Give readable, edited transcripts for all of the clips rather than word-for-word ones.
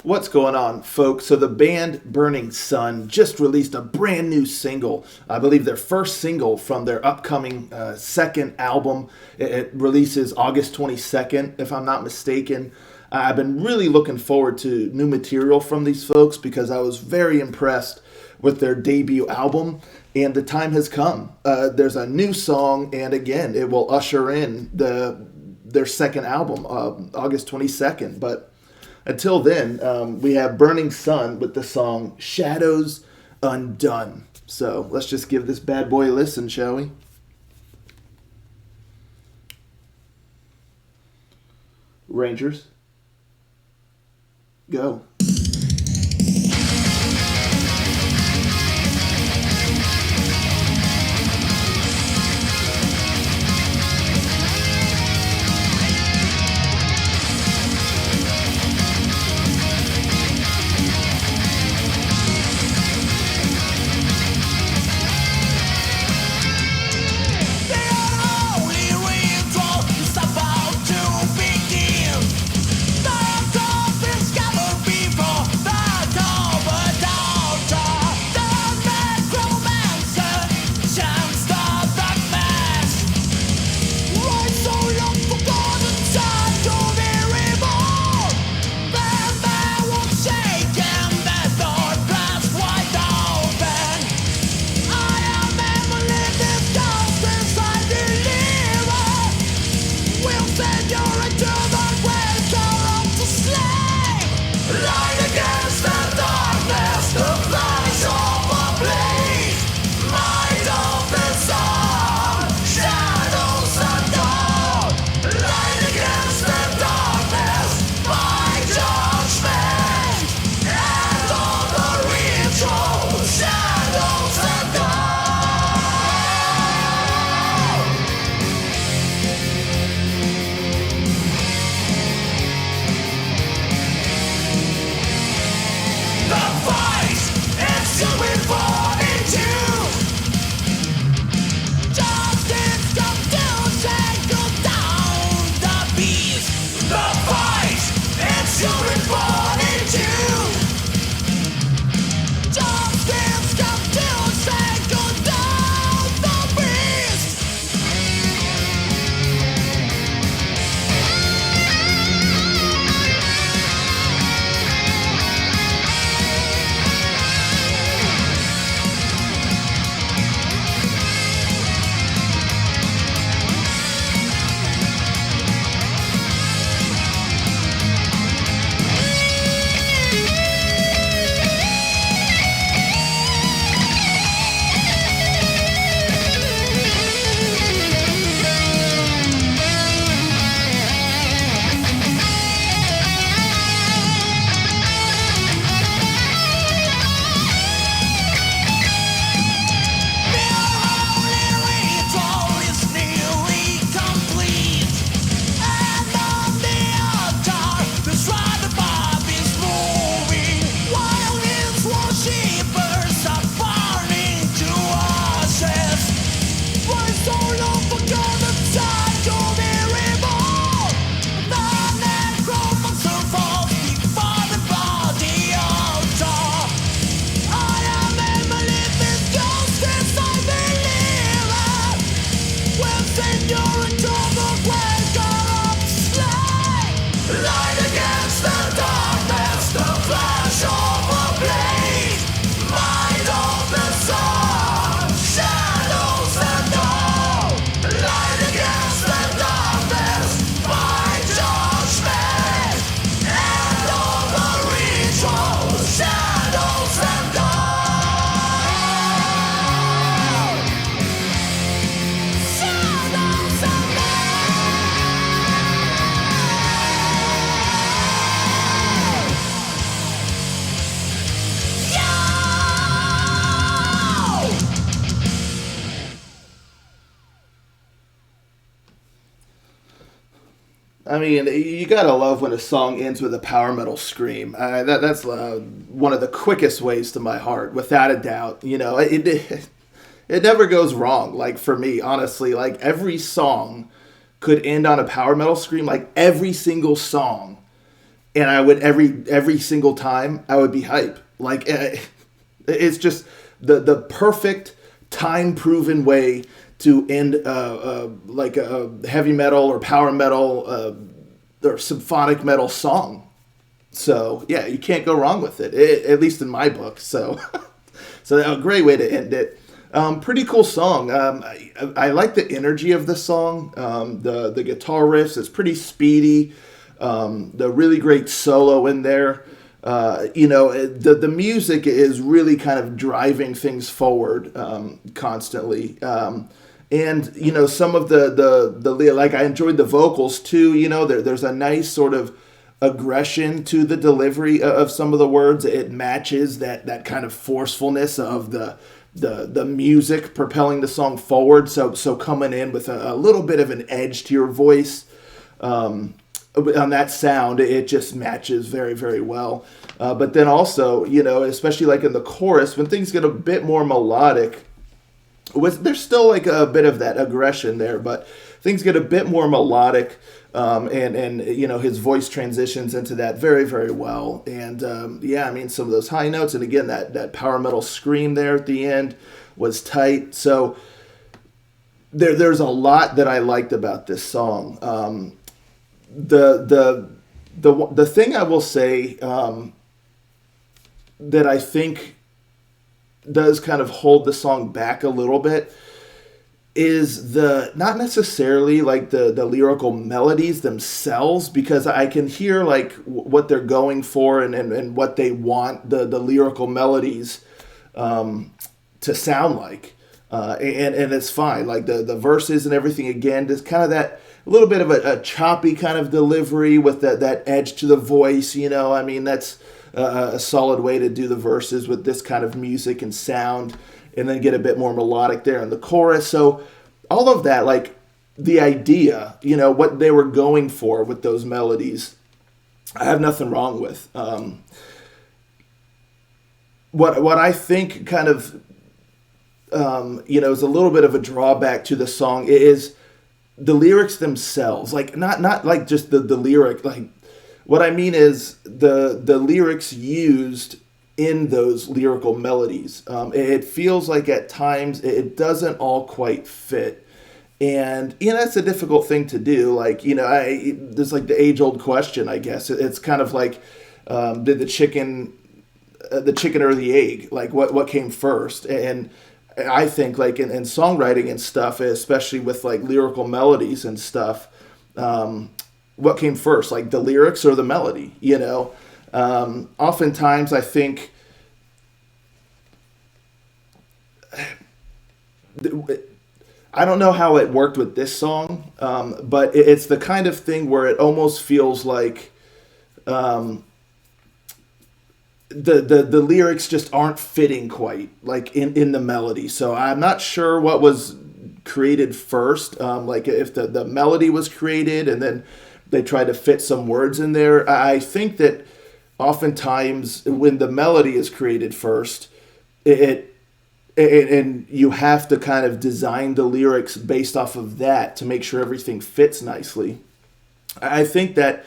What's going on, folks? So the band Burning Sun just released a brand new single. I believe their first single from their upcoming second album. It releases August 22nd, if I'm not mistaken. I've been really looking forward to new material from these folks because I was very impressed with their debut album, and the time has come. There's a new song, and again, it will usher in their second album, August 22nd. But until then, we have Burning Sun with the song Shadows Undone. So let's just give this bad boy a listen, shall we? Rangers, go. I mean, you gotta love when a song ends with a power metal scream. That's one of the quickest ways to my heart, without a doubt. You know, it never goes wrong. Like for me, honestly, like every song could end on a power metal scream. Like every single song and I would every single time I would be hype. Like it's just the perfect time proven way to end like a heavy metal or power metal or symphonic metal song. So yeah, you can't go wrong with it, at least in my book. So so a great way to end it. Pretty cool song. I like the energy of the song. The guitar riffs, it's pretty speedy. The really great solo in there. The music is really kind of driving things forward constantly. And some of the like I enjoyed the vocals too. There's a nice sort of aggression to the delivery of some of the words. It matches that kind of forcefulness of the music propelling the song forward. So coming in with a little bit of an edge to your voice. On that sound, it just matches very, very well. But then also, especially like in the chorus, when things get a bit more melodic, there's still like a bit of that aggression there, but things get a bit more melodic, and his voice transitions into that very, very well. And some of those high notes, and again that power metal scream there at the end was tight. So there's a lot that I liked about this song. The thing I will say that I think does kind of hold the song back a little bit is not necessarily like the lyrical melodies themselves, because I can hear like what they're going for and what they want the lyrical melodies to sound like, and it's fine. Like the verses and everything, again, just kind of that a little bit of a choppy kind of delivery with that edge to the voice. That's a solid way to do the verses with this kind of music and sound, and then get a bit more melodic there in the chorus. So all of that, like the idea, what they were going for with those melodies, I have nothing wrong with. What I think kind of is a little bit of a drawback to the song is the lyrics themselves. Like not like just the lyric. Like what I mean is the lyrics used in those lyrical melodies. It feels like at times it doesn't all quite fit. And, that's a difficult thing to do. Like, there's like the age-old question, I guess. It's kind of like, did the chicken or the egg? Like, what came first? And I think, like, in songwriting and stuff, especially with, like, lyrical melodies and stuff, what came first? Like, the lyrics or the melody, Oftentimes, I think I don't know how it worked with this song, but it's the kind of thing where it almost feels like the lyrics just aren't fitting quite like in the melody. So I'm not sure what was created first. Like if the melody was created and then they tried to fit some words in there. I think that oftentimes when the melody is created first, and you have to kind of design the lyrics based off of that to make sure everything fits nicely. I think that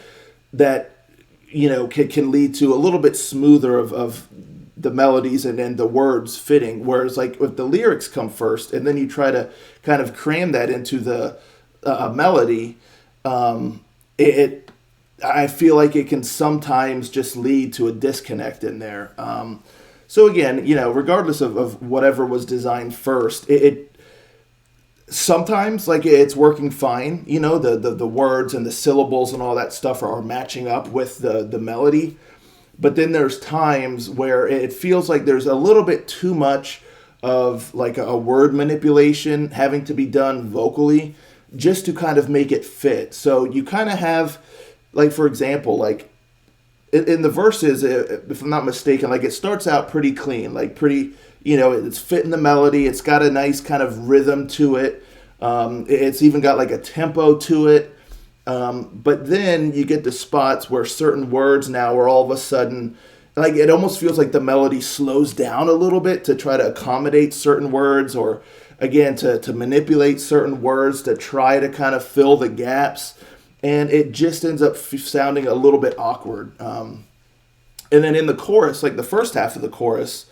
can lead to a little bit smoother of the melodies and the words fitting. Whereas like if the lyrics come first and then you try to kind of cram that into the melody, I feel like it can sometimes just lead to a disconnect in there. So again, regardless of whatever was designed first, it sometimes like it's working fine. The words and the syllables and all that stuff are matching up with the melody. But then there's times where it feels like there's a little bit too much of like a word manipulation having to be done vocally just to kind of make it fit. So you kind of have, like, for example, like in the verses, if I'm not mistaken, like it starts out pretty clean, like pretty, it's fitting the melody. It's got a nice kind of rhythm to it. It's even got like a tempo to it. But then you get the spots where certain words now are all of a sudden, like it almost feels like the melody slows down a little bit to try to accommodate certain words, or again, to manipulate certain words to try to kind of fill the gaps. and it just ends up sounding a little bit awkward. And then in the chorus, like the first half of the chorus,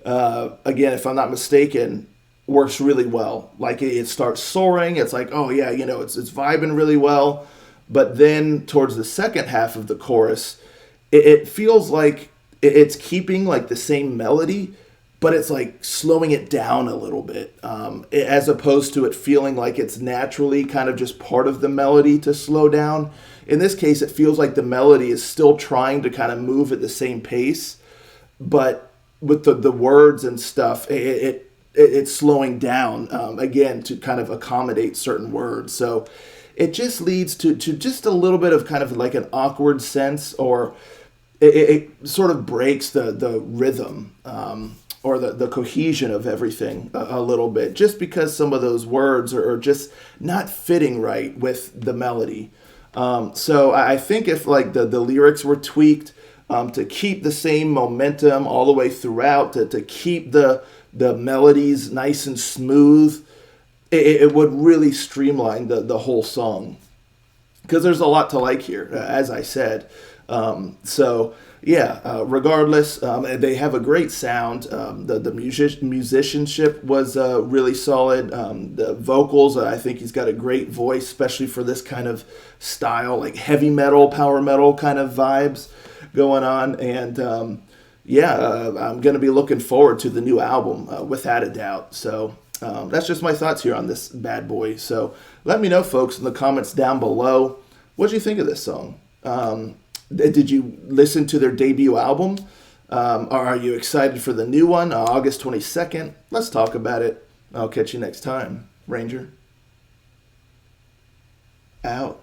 again, if I'm not mistaken, works really well. Like it starts soaring. It's like, oh yeah, it's vibing really well. But then towards the second half of the chorus, it feels like it's keeping like the same melody, but it's like slowing it down a little bit, as opposed to it feeling like it's naturally kind of just part of the melody to slow down. In this case, it feels like the melody is still trying to kind of move at the same pace, but with the words and stuff, it's slowing down, again, to kind of accommodate certain words. So it just leads to just a little bit of kind of like an awkward sense, or it sort of breaks the rhythm, or the cohesion of everything a little bit, just because some of those words are just not fitting right with the melody. So I think if like the lyrics were tweaked, to keep the same momentum all the way throughout, to keep the melodies nice and smooth, it would really streamline the whole song. Because there's a lot to like here, as I said. So yeah, regardless, they have a great sound. The musicianship was really solid. The vocals, I think he's got a great voice, especially for this kind of style, like heavy metal, power metal kind of vibes going on. And yeah, I'm going to be looking forward to the new album, without a doubt. So that's just my thoughts here on this bad boy. So let me know, folks, in the comments down below, what did you think of this song? Did you listen to their debut album? Are you excited for the new one, August 22nd? Let's talk about it. I'll catch you next time. Ranger. Out.